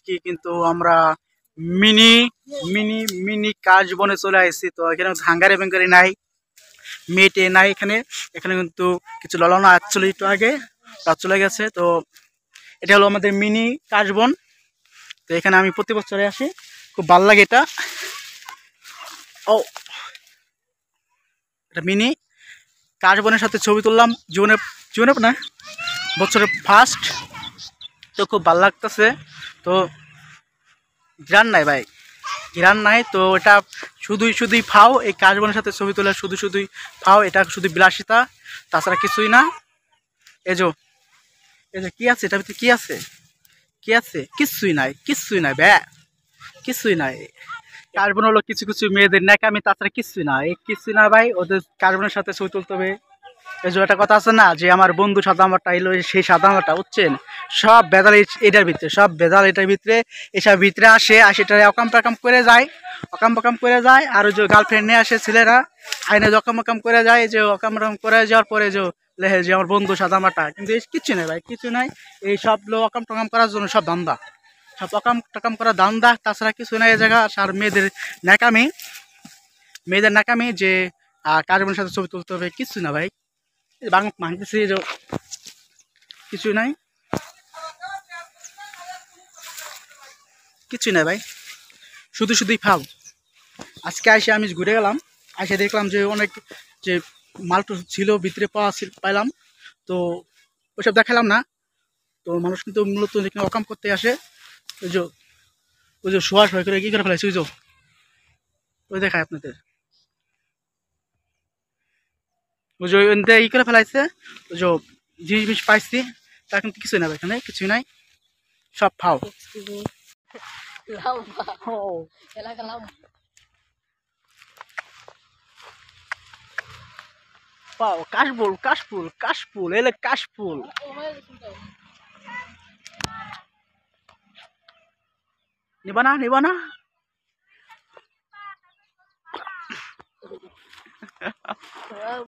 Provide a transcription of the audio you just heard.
কি, কিন্তু আমরা মিনি মিনি মিনি কাজ বনে চলে আসছি। তো এখানে হাঙ্গারি ব্যাঙ্গারি নাই, মেটে নাই এখানে। এখানে কিন্তু কিছু ললানো আসছিল একটু আগে, রাত চলে গেছে। তো এটা হলো আমাদের মিনি কাশবন। তো এখানে আমি প্রতি বছরে আসি, খুব ভালো লাগে এটা। ও, এটা মিনি কাশবনের সাথে ছবি তুললাম জীবনে জীবনে না, বছরের ফার্স্ট। তো খুব ভালো লাগতেছে। তো ঘিরান নাই ভাই, ঘিরান নাই। তো এটা শুধুই শুধুই ফাও, এই কাশবনের সাথে ছবি তোলা শুধু শুধুই ফাও, এটা শুধু বিলাসিতা, তাছাড়া কিছুই না। এই যে এই যে কি আছে এটার ভিতরে, কি আছে, কি আছে? কিচ্ছুই নাই, কিচ্ছুই নাই ব্যা, কিচ্ছুই নাই। কার্বন হলো কিছু কিছু মেয়েদের ন্যাকামি, তাছাড়া কিচ্ছুই না। এই কিচ্ছুই না ভাই, ওদের কার্বনের সাথে ছবি তুলতে হবে। এই যে একটা কথা আছে না, যে আমার বন্ধু সাদামাটা এলো, সেই সাদামাটা বুঝছেন, সব বেদাল এটার ভিতরে, সব বেদাল এটার ভিতরে। এসব ভিতরে আসে এটা অকাম টাকাম করে যায়, অকাম পাকাম করে যায়। আর ওই যে গার্লফ্রেন্ড নিয়ে আসে ছেলেরা, আইনে অকাম অকাম করে যায়। যে অকাম টাকাম করে যাওয়ার পরে যে লেহে যে আমার বন্ধু সাদামাটা, কিন্তু কিচ্ছু নেই ভাই, কিছু নাই। এই সব লোক অকাম টাকাম করার জন্য সব ধান্দা, সব অকাম টাকাম করা ধান্দা, তাছাড়া কিছু নাই এই জায়গা। আর মেয়েদের ন্যাকামি, মেয়েদের ন্যাকামি যে কার্বনের সাথে ছবি তুলতে হবে, কিচ্ছু না ভাই। বাংলা মানতেছি যে কিছুই নাই, কিছুই নাই ভাই, শুধু শুধুই ফাও। আজকে আইসে আমি ঘুরে গেলাম, আইসে দেখলাম যে অনেক যে মালটু ছিল ভিতরে পাইলাম। তো ওইসব দেখালাম না। তো মানুষ কিন্তু মূলত যেখানে অকাম করতে আসে, ওই যে ওই যে শোয়া শোয়া করে কি করে ফেলাইছে, ওই যে ওই দেখায় আপনাদের, ওই যে ই করে ফেলাইছে। ওই যে জিনিস পাইছি, তা কিন্তু কিছুই না ভাই, এখানে কিছুই নাই, সব ফাও। পাও কাশফুল, কাশফুল, কাশফুল, এলে কাশফুল। নিবা না, নিবা না।